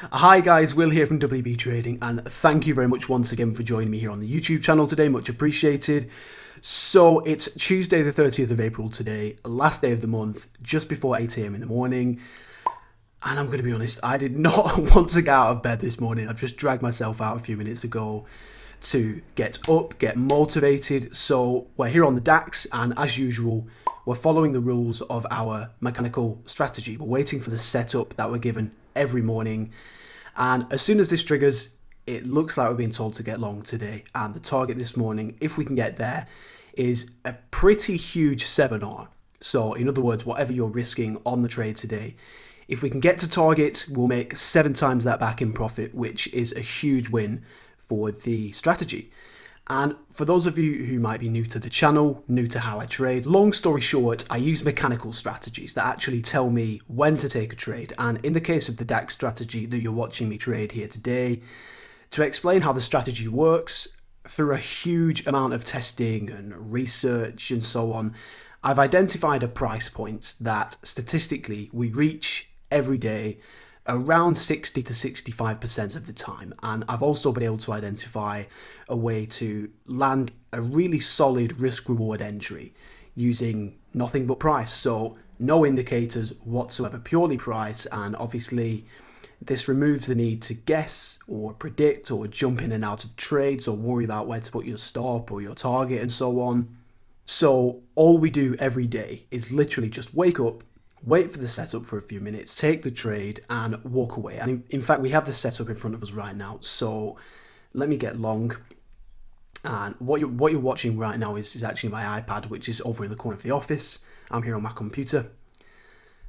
Hi guys, Will here from WB Trading, and thank you very much once again for joining me here on the YouTube channel today, much appreciated. So it's Tuesday the 30th of April today, last day of the month, just before 8 AM in the morning, and I'm going to be honest, I did not want to get out of bed this morning. I've just dragged myself out a few minutes ago to get up, get motivated. So we're here on the DAX, and as usual, we're following the rules of our mechanical strategy. We're waiting for the setup that we're given every morning, and as soon as this triggers, it looks like we're being told to get long today, and the target this morning, if we can get there, is a pretty huge 7R. So in other words, whatever you're risking on the trade today, if we can get to target, we'll make 7 times that back in profit, which is a huge win for the strategy. And for those of you who might be new to the channel, new to how I trade, long story short, I use mechanical strategies that actually tell me when to take a trade. And in the case of the DAX strategy that you're watching me trade here today, to explain how the strategy works, through a huge amount of testing and research and so on, I've identified a price point that statistically we reach every day around 60 to 65% of the time. And I've also been able to identify a way to land a really solid risk reward entry using nothing but price. So no indicators whatsoever, purely price. And obviously this removes the need to guess or predict or jump in and out of trades or worry about where to put your stop or your target and so on. So all we do every day is literally just wake up, wait for the setup for a few minutes, take the trade and walk away. And in fact, we have the setup in front of us right now. So let me get long. And what you're watching right now is actually my iPad, which is over in the corner of the office. I'm here on my computer.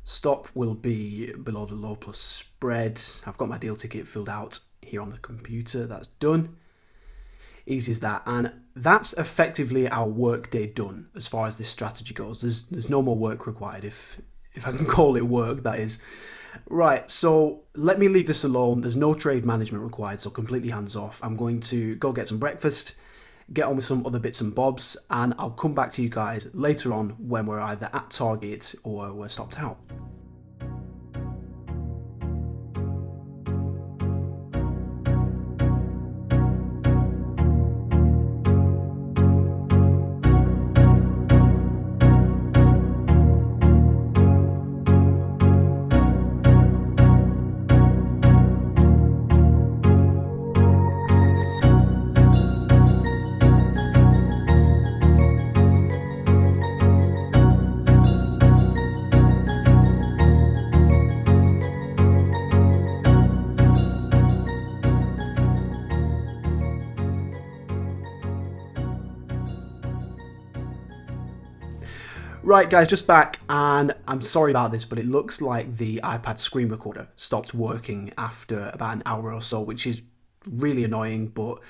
Stop will be below the low plus spread. I've got my deal ticket filled out here on the computer. That's done. Easy as that. And that's effectively our work day done as far as this strategy goes. There's no more work required, if I can call it work, that is. Right, so let me leave this alone. There's no trade management required, so completely hands off. I'm going to go get some breakfast, get on with some other bits and bobs, and I'll come back to you guys later on when we're either at target or we're stopped out. Right guys, just back, and I'm sorry about this, but it looks like the iPad screen recorder stopped working after about an hour or so, which is really annoying, but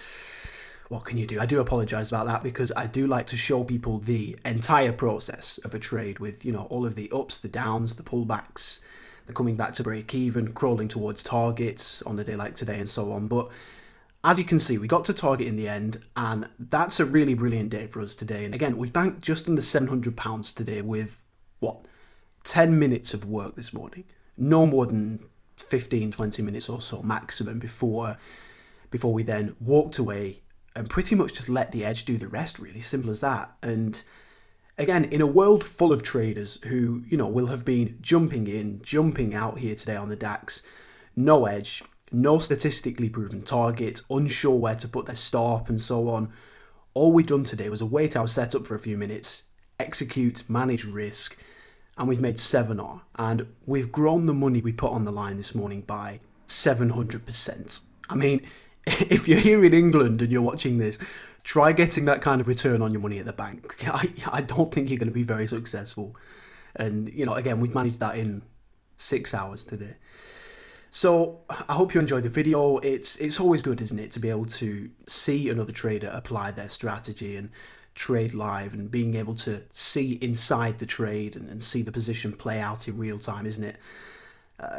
what can you do? I do apologize about that because I do like to show people the entire process of a trade with, you know, all of the ups, the downs, the pullbacks, the coming back to break even, crawling towards targets on a day like today and so on. But as you can see, we got to target in the end, and that's a really brilliant day for us today. And again, we've banked just under £700 today with, what, 10 minutes of work this morning. No more than 15, 20 minutes or so maximum before we then walked away and pretty much just let the edge do the rest, really. Simple as that. And again, in a world full of traders who, you know, will have been jumping in, jumping out here today on the DAX, no edge, no statistically proven target, unsure where to put their stop and so on. All we've done today was await our setup for a few minutes, execute, manage risk, and we've made 7R. And we've grown the money we put on the line this morning by 700%. I mean, if you're here in England and you're watching this, try getting that kind of return on your money at the bank. I don't think you're going to be very successful. And, you know, again, we've managed that in 6 hours today. So I hope you enjoyed the video. It's always good, isn't it, to be able to see another trader apply their strategy and trade live, and being able to see inside the trade and see the position play out in real time, isn't it?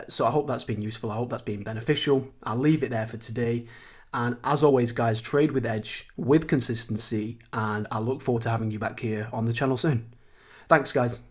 So I hope that's been useful. I hope that's been beneficial. I'll leave it there for today. And as always, guys, trade with edge, with consistency, and I look forward to having you back here on the channel soon. Thanks, guys.